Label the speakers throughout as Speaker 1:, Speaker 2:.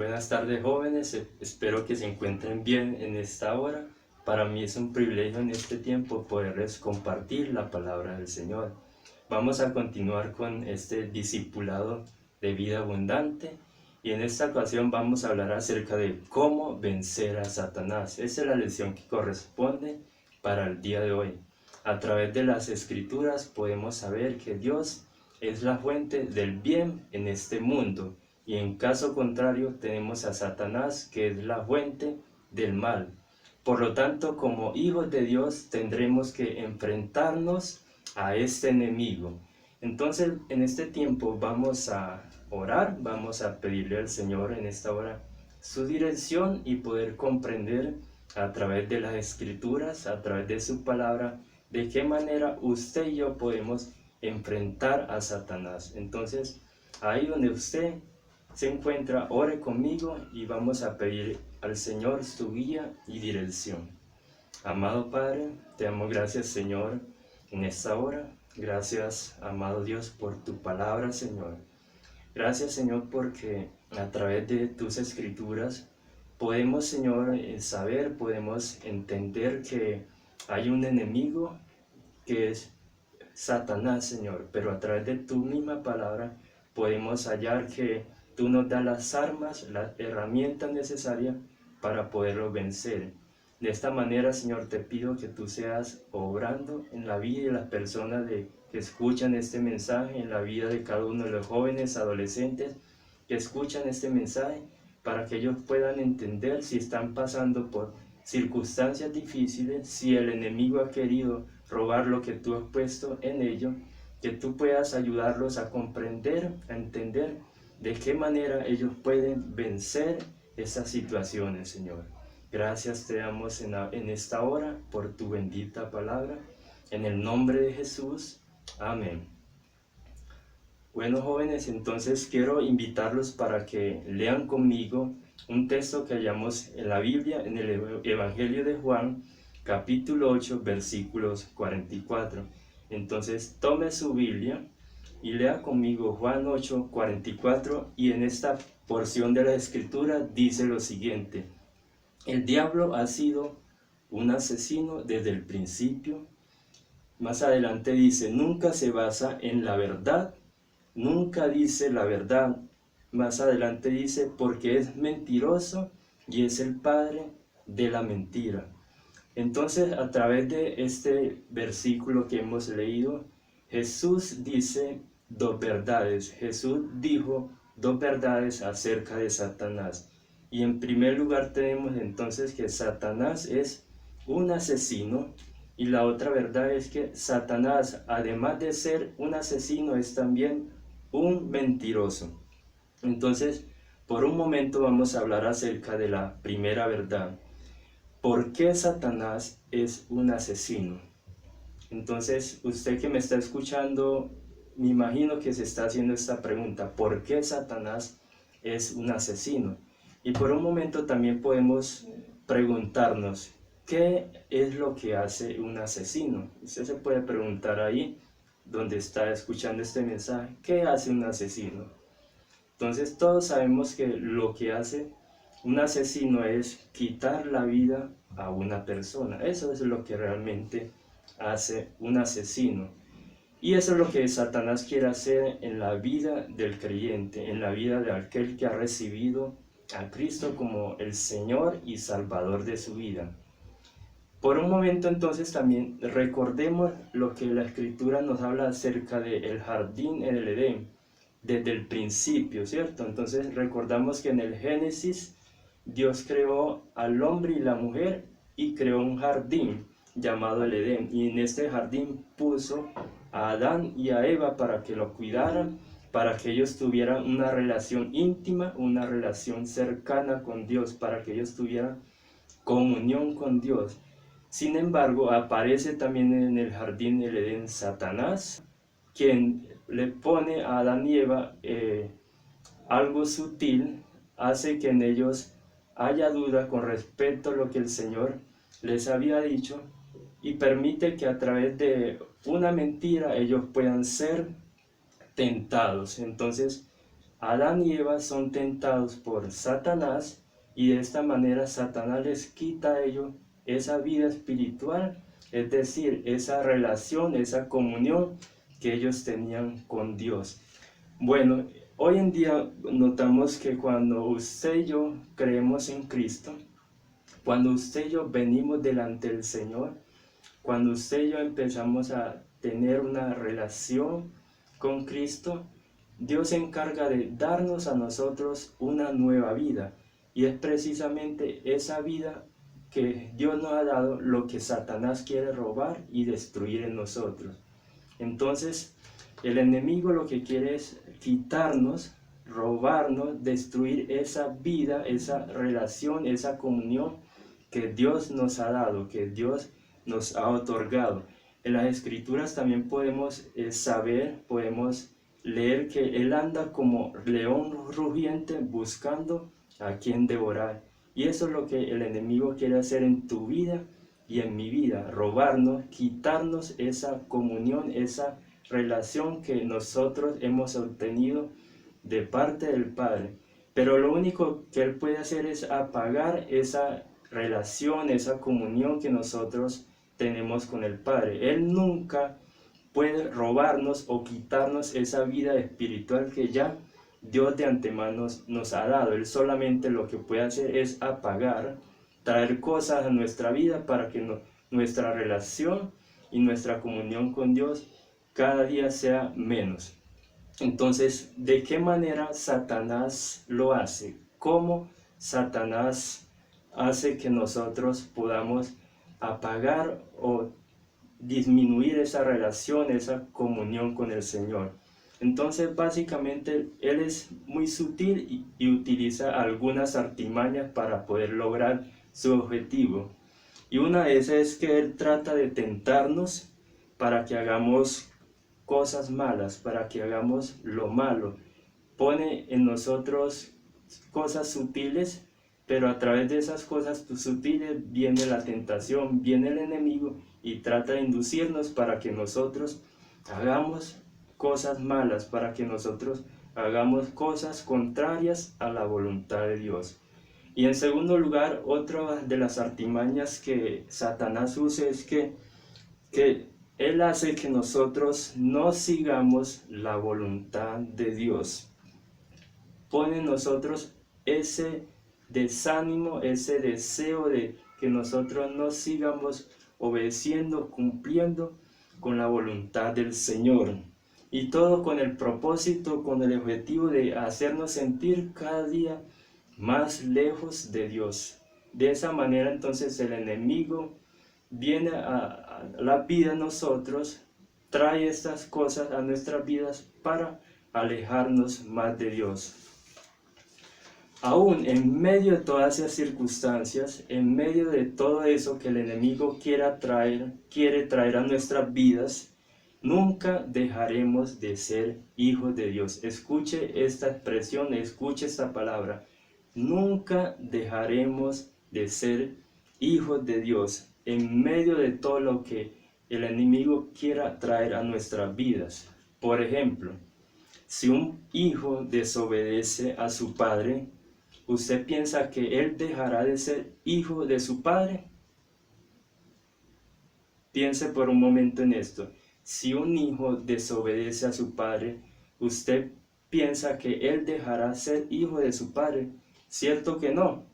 Speaker 1: Buenas tardes, jóvenes, espero que se encuentren bien en esta hora. Para mí es un privilegio en este tiempo poderles compartir la palabra del Señor. Vamos a continuar con este discipulado de vida abundante y en esta ocasión vamos a hablar acerca de cómo vencer a Satanás. Esa es la lección que corresponde para el día de hoy. A través de las Escrituras podemos saber que Dios es la fuente del bien en este mundo. Y en caso contrario tenemos a Satanás, que es la fuente del mal. Por lo tanto, como hijos de Dios tendremos que enfrentarnos a este enemigo. Entonces, en este tiempo vamos a orar, vamos a pedirle al Señor en esta hora su dirección y poder comprender a través de las Escrituras, a través de su palabra, de qué manera usted y yo podemos enfrentar a Satanás. Entonces, ahí donde usted se encuentra, ore conmigo y vamos a pedir al Señor su guía y dirección. Amado Padre, te damos gracias, Señor, en esta hora. Gracias, amado Dios, por tu palabra, Señor. Gracias, Señor, porque a través de tus escrituras podemos, Señor, saber, podemos entender que hay un enemigo que es Satanás, Señor, pero a través de tu misma palabra podemos hallar que tú nos das las armas, las herramientas necesarias para poderlo vencer. De esta manera, Señor, te pido que tú seas obrando en la vida de las personas que escuchan este mensaje, en la vida de cada uno de los jóvenes, adolescentes que escuchan este mensaje, para que ellos puedan entender si están pasando por circunstancias difíciles, si el enemigo ha querido robar lo que tú has puesto en ellos, que tú puedas ayudarlos a comprender, a entender de qué manera ellos pueden vencer esas situaciones, Señor. Gracias te damos en esta hora por tu bendita palabra. En el nombre de Jesús. Amén. Bueno, jóvenes, entonces quiero invitarlos para que lean conmigo un texto que hallamos en la Biblia, en el Evangelio de Juan, capítulo 8, versículos 44. Entonces, tome su Biblia y lea conmigo Juan 8, 44, y en esta porción de la Escritura dice lo siguiente: el diablo ha sido un asesino desde el principio. Más adelante dice, nunca se basa en la verdad, nunca dice la verdad. Más adelante dice, porque es mentiroso y es el padre de la mentira. Entonces, a través de este versículo que hemos leído, Jesús dice dos verdades. Jesús dijo dos verdades acerca de Satanás. Y en primer lugar tenemos entonces que Satanás es un asesino. Y la otra verdad es que Satanás, además de ser un asesino, es también un mentiroso. Entonces, por un momento vamos a hablar acerca de la primera verdad. ¿Por qué Satanás es un asesino? Entonces, usted que me está escuchando, me imagino que se está haciendo esta pregunta: ¿por qué Satanás es un asesino? Y por un momento también podemos preguntarnos, ¿qué es lo que hace un asesino? Usted se puede preguntar ahí, donde está escuchando este mensaje, ¿qué hace un asesino? Entonces, todos sabemos que lo que hace un asesino es quitar la vida a una persona. Eso es lo que realmente hace un asesino. Y eso es lo que Satanás quiere hacer en la vida del creyente, en la vida de aquel que ha recibido a Cristo como el Señor y Salvador de su vida. Por un momento entonces también recordemos lo que la Escritura nos habla acerca del jardín en el Edén, desde el principio, ¿cierto? Entonces recordamos que en el Génesis Dios creó al hombre y la mujer y creó un jardín llamado el Edén, y en este jardín puso a Adán y a Eva para que lo cuidaran, para que ellos tuvieran una relación íntima, una relación cercana con Dios, para que ellos tuvieran comunión con Dios. Sin embargo, aparece también en el jardín del Edén Satanás, quien le pone a Adán y Eva algo sutil, hace que en ellos haya duda con respecto a lo que el Señor les había dicho, y permite que a través de una mentira ellos puedan ser tentados. Entonces, Adán y Eva son tentados por Satanás y de esta manera Satanás les quita a ellos esa vida espiritual, es decir, esa relación, esa comunión que ellos tenían con Dios. Bueno, hoy en día notamos que cuando usted y yo creemos en Cristo, cuando usted y yo venimos delante del Señor, cuando usted y yo empezamos a tener una relación con Cristo, Dios se encarga de darnos a nosotros una nueva vida. Y es precisamente esa vida que Dios nos ha dado lo que Satanás quiere robar y destruir en nosotros. Entonces, el enemigo lo que quiere es quitarnos, robarnos, destruir esa vida, esa relación, esa comunión que Dios nos ha dado, que Dios nos ha otorgado. En las Escrituras también podemos saber, podemos leer que Él anda como león rugiente buscando a quien devorar. Y eso es lo que el enemigo quiere hacer en tu vida y en mi vida, robarnos, quitarnos esa comunión, esa relación que nosotros hemos obtenido de parte del Padre. Pero lo único que Él puede hacer es apagar esa relación, esa comunión que nosotros tenemos con el Padre. Él nunca puede robarnos o quitarnos esa vida espiritual que ya Dios de antemano nos ha dado. Él solamente lo que puede hacer es apagar, traer cosas a nuestra vida para que nuestra relación y nuestra comunión con Dios cada día sea menos. Entonces, ¿de qué manera Satanás lo hace? ¿Cómo Satanás hace que nosotros podamos apagar o disminuir esa relación, esa comunión con el Señor? Entonces, básicamente, Él es muy sutil y utiliza algunas artimañas para poder lograr su objetivo. Y una de esas es que Él trata de tentarnos para que hagamos cosas malas, para que hagamos lo malo. Pone en nosotros cosas sutiles, pero a través de esas cosas sutiles viene la tentación, viene el enemigo y trata de inducirnos para que nosotros hagamos cosas malas, para que nosotros hagamos cosas contrarias a la voluntad de Dios. Y en segundo lugar, otra de las artimañas que Satanás usa es que Él hace que nosotros no sigamos la voluntad de Dios. Pone en nosotros ese desánimo, ese deseo de que nosotros no sigamos obedeciendo, cumpliendo con la voluntad del Señor. Y todo con el propósito, con el objetivo de hacernos sentir cada día más lejos de Dios. De esa manera entonces el enemigo viene a la vida de nosotros, trae estas cosas a nuestras vidas para alejarnos más de Dios. Aún en medio de todas esas circunstancias, en medio de todo eso que el enemigo quiere traer a nuestras vidas, nunca dejaremos de ser hijos de Dios. Escuche esta expresión, escuche esta palabra. Nunca dejaremos de ser hijos de Dios en medio de todo lo que el enemigo quiera traer a nuestras vidas. Por ejemplo, si un hijo desobedece a su padre, ¿usted piensa que él dejará de ser hijo de su padre? Piense por un momento en esto. Si un hijo desobedece a su padre, ¿usted piensa que él dejará ser hijo de su padre? ¿Cierto que no?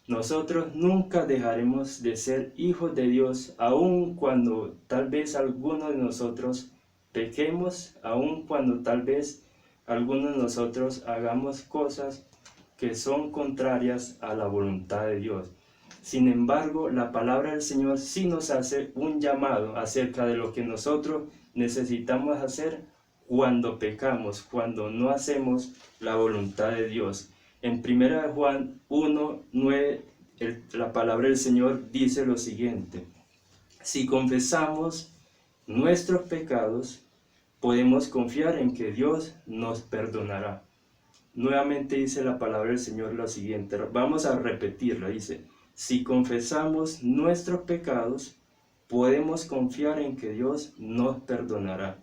Speaker 1: Nosotros nunca dejaremos de ser hijos de Dios, aun cuando tal vez algunos de nosotros pequemos, aun cuando tal vez algunos de nosotros hagamos cosas que son contrarias a la voluntad de Dios. Sin embargo, la palabra del Señor sí nos hace un llamado acerca de lo que nosotros necesitamos hacer cuando pecamos, cuando no hacemos la voluntad de Dios. En 1 Juan 1:9, la palabra del Señor dice lo siguiente: si confesamos nuestros pecados, podemos confiar en que Dios nos perdonará. Nuevamente dice la palabra del Señor lo siguiente, vamos a repetirla, dice: si confesamos nuestros pecados, podemos confiar en que Dios nos perdonará.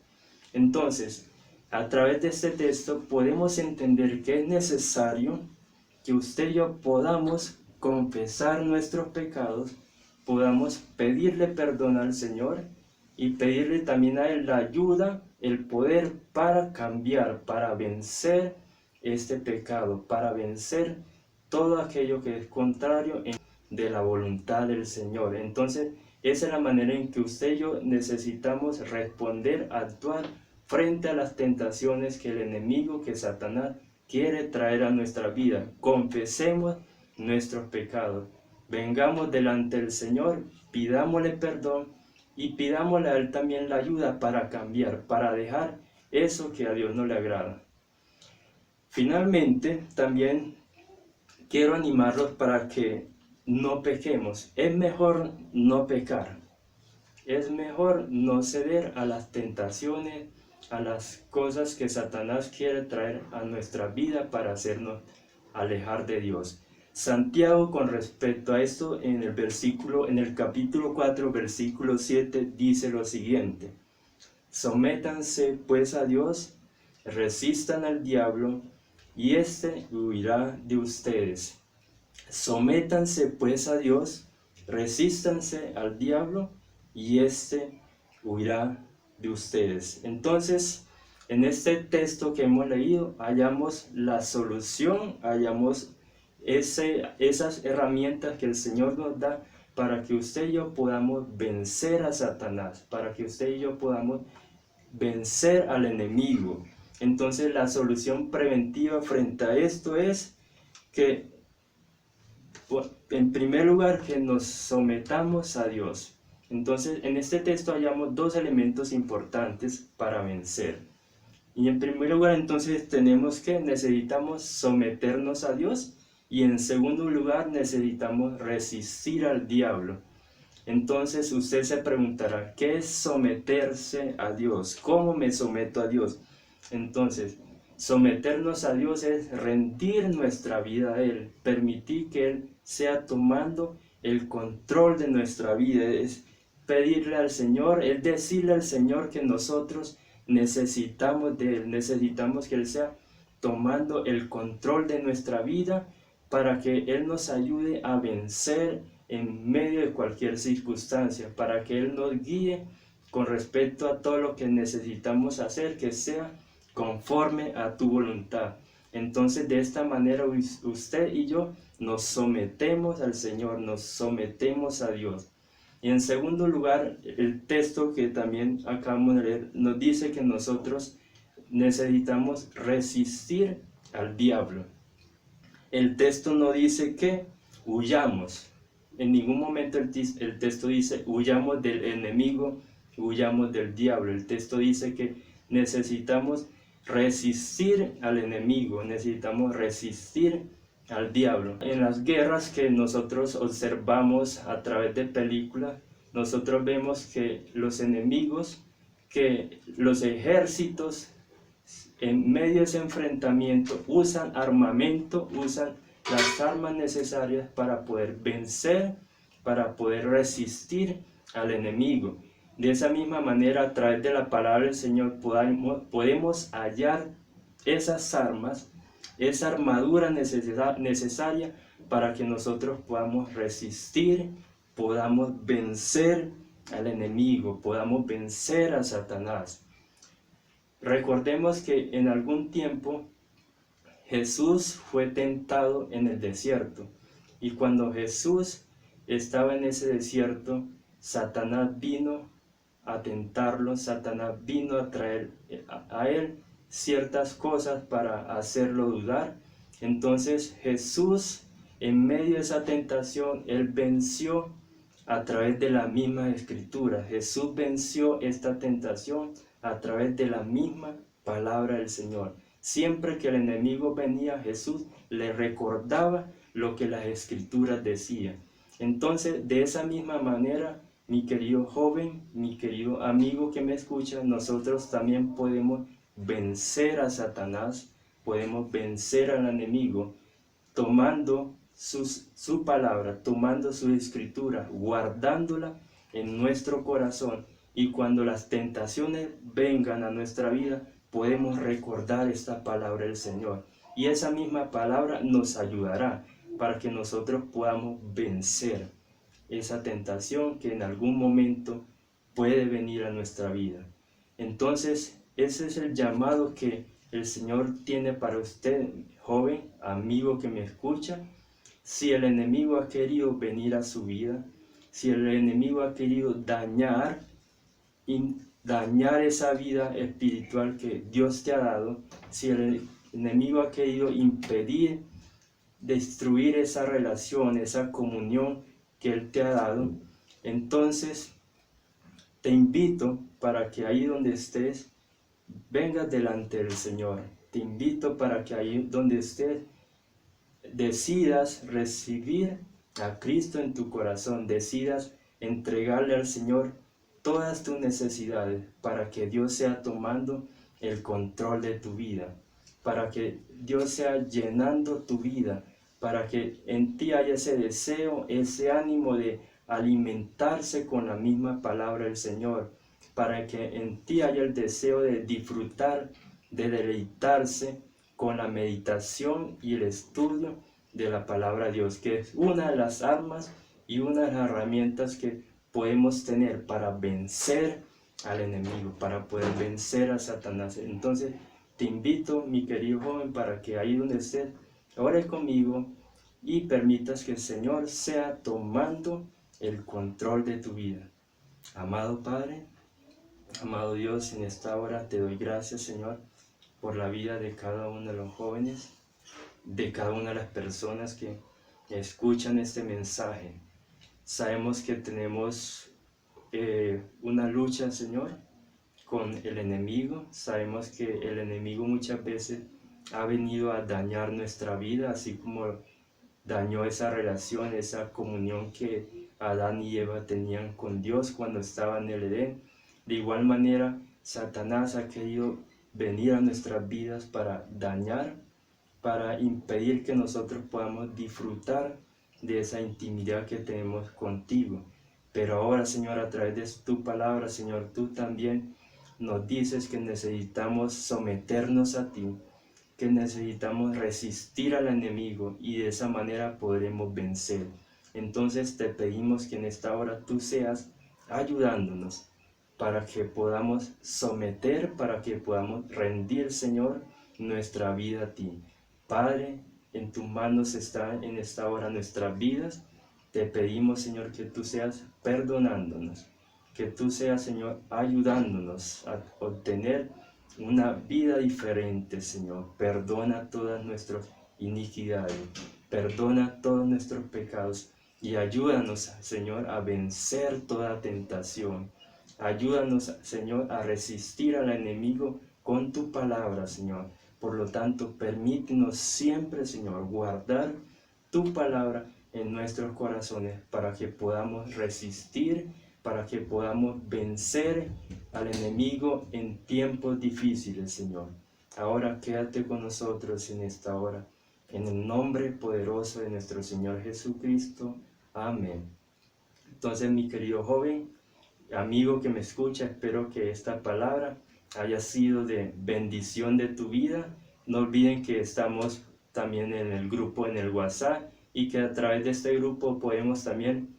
Speaker 1: Entonces, A través de este texto podemos entender que es necesario que usted y yo podamos confesar nuestros pecados, podamos pedirle perdón al Señor y pedirle también a Él la ayuda, el poder para cambiar, para vencer este pecado, para vencer todo aquello que es contrario de la voluntad del Señor. Entonces, esa es la manera en que usted y yo necesitamos responder, actuar frente a las tentaciones que el enemigo, que Satanás, quiere traer a nuestra vida. Confesemos nuestros pecados, vengamos delante del Señor, pidámosle perdón y pidámosle a Él también la ayuda para cambiar, para dejar eso que a Dios no le agrada. Finalmente, también quiero animarlos para que no pequemos. Es mejor no pecar. Es mejor no ceder a las tentaciones, a las cosas que Satanás quiere traer a nuestra vida para hacernos alejar de Dios. Santiago, con respecto a esto, en el capítulo 4, versículo 7, dice lo siguiente: sométanse pues a Dios, resistan al diablo, y éste huirá de ustedes. Sométanse pues a Dios, resístanse al diablo, y éste huirá de ustedes. Entonces, en este texto que hemos leído, hallamos la solución, hallamos esas herramientas que el Señor nos da para que usted y yo podamos vencer a Satanás, para que usted y yo podamos vencer al enemigo. Entonces, la solución preventiva frente a esto es que, en primer lugar, que nos sometamos a Dios. Entonces, en este texto hallamos dos elementos importantes para vencer. Y en primer lugar, entonces, necesitamos someternos a Dios, y en segundo lugar, necesitamos resistir al diablo. Entonces, usted se preguntará, ¿qué es someterse a Dios? ¿Cómo me someto a Dios? Entonces, someternos a Dios es rendir nuestra vida a Él, permitir que Él sea tomando el control de nuestra vida, es pedirle al Señor, es decirle al Señor que nosotros necesitamos de Él, necesitamos que Él sea tomando el control de nuestra vida para que Él nos ayude a vencer en medio de cualquier circunstancia, para que Él nos guíe con respecto a todo lo que necesitamos hacer, que sea conforme a tu voluntad. Entonces, de esta manera usted y yo nos sometemos al Señor, nos sometemos a Dios. Y en segundo lugar, el texto que también acabamos de leer nos dice que nosotros necesitamos resistir al diablo. El texto no dice que huyamos. En ningún momento el texto dice huyamos del enemigo, huyamos del diablo. El texto dice que necesitamos resistir al enemigo, necesitamos resistir al diablo. En las guerras que nosotros observamos a través de películas, nosotros vemos que los enemigos, que los ejércitos, en medio de ese enfrentamiento, usan armamento, usan las armas necesarias para poder vencer, para poder resistir al enemigo. De esa misma manera, a través de la palabra del Señor, podemos hallar esas armas, esa armadura necesaria para que nosotros podamos resistir, podamos vencer al enemigo, podamos vencer a Satanás. Recordemos que en algún tiempo Jesús fue tentado en el desierto, y cuando Jesús estaba en ese desierto, Satanás vino a tentarlo, Satanás vino a traer a él ciertas cosas para hacerlo dudar. Entonces Jesús, en medio de esa tentación, Él venció a través de la misma escritura. Jesús venció esta tentación a través de la misma palabra del Señor. Siempre que el enemigo venía, Jesús le recordaba lo que las escrituras decían. Entonces, de esa misma manera, mi querido joven, mi querido amigo que me escucha, nosotros también podemos vencer a Satanás, podemos vencer al enemigo, tomando su palabra, tomando su escritura, guardándola en nuestro corazón. Y cuando las tentaciones vengan a nuestra vida, podemos recordar esta palabra del Señor. Y esa misma palabra nos ayudará para que nosotros podamos vencer esa tentación que en algún momento puede venir a nuestra vida. Entonces, ese es el llamado que el Señor tiene para usted, joven, amigo que me escucha. Si el enemigo ha querido venir a su vida, si el enemigo ha querido dañar esa vida espiritual que Dios te ha dado, si el enemigo ha querido impedir, destruir esa relación, esa comunión que Él te ha dado, entonces te invito para que ahí donde estés, vengas delante del Señor. Te invito para que ahí donde estés, decidas recibir a Cristo en tu corazón, decidas entregarle al Señor todas tus necesidades para que Dios sea tomando el control de tu vida, para que Dios sea llenando tu vida, para que en ti haya ese deseo, ese ánimo de alimentarse con la misma palabra del Señor, para que en ti haya el deseo de disfrutar, de deleitarse con la meditación y el estudio de la palabra de Dios, que es una de las armas y una de las herramientas que podemos tener para vencer al enemigo, para poder vencer a Satanás. Entonces te invito, mi querido joven, para que ahí donde estés, ore conmigo y permitas que el Señor sea tomando el control de tu vida. Amado Padre, amado Dios, en esta hora te doy gracias, Señor, por la vida de cada uno de los jóvenes, de cada una de las personas que escuchan este mensaje. Sabemos que tenemos una lucha, Señor, con el enemigo. Sabemos que el enemigo muchas veces ha venido a dañar nuestra vida, así como dañó esa relación, esa comunión que Adán y Eva tenían con Dios cuando estaban en el Edén. De igual manera, Satanás ha querido venir a nuestras vidas para dañar, para impedir que nosotros podamos disfrutar de esa intimidad que tenemos contigo. Pero ahora, Señor, a través de tu palabra, Señor, tú también nos dices que necesitamos someternos a ti, que necesitamos resistir al enemigo y de esa manera podremos vencer. Entonces te pedimos que en esta hora tú seas ayudándonos para que podamos someter, para que podamos rendir, Señor, nuestra vida a ti. Padre, en tus manos están en esta hora nuestras vidas. Te pedimos, Señor, que tú seas perdonándonos, que tú seas, Señor, ayudándonos a obtener una vida diferente, Señor. Perdona todas nuestras iniquidades, perdona todos nuestros pecados y ayúdanos, Señor, a vencer toda tentación. Ayúdanos, Señor, a resistir al enemigo con tu palabra, Señor. Por lo tanto, permítenos siempre, Señor, guardar tu palabra en nuestros corazones para que podamos resistir, para que podamos vencer al enemigo en tiempos difíciles, Señor. Ahora quédate con nosotros en esta hora, en el nombre poderoso de nuestro Señor Jesucristo. Amén. Entonces, mi querido joven, amigo que me escucha, espero que esta palabra haya sido de bendición de tu vida. No olviden que estamos también en el grupo, en el WhatsApp, y que a través de este grupo podemos también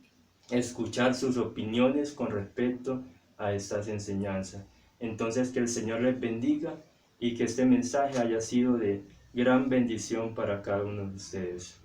Speaker 1: escuchar sus opiniones con respecto a estas enseñanzas. Entonces, que el Señor les bendiga y que este mensaje haya sido de gran bendición para cada uno de ustedes.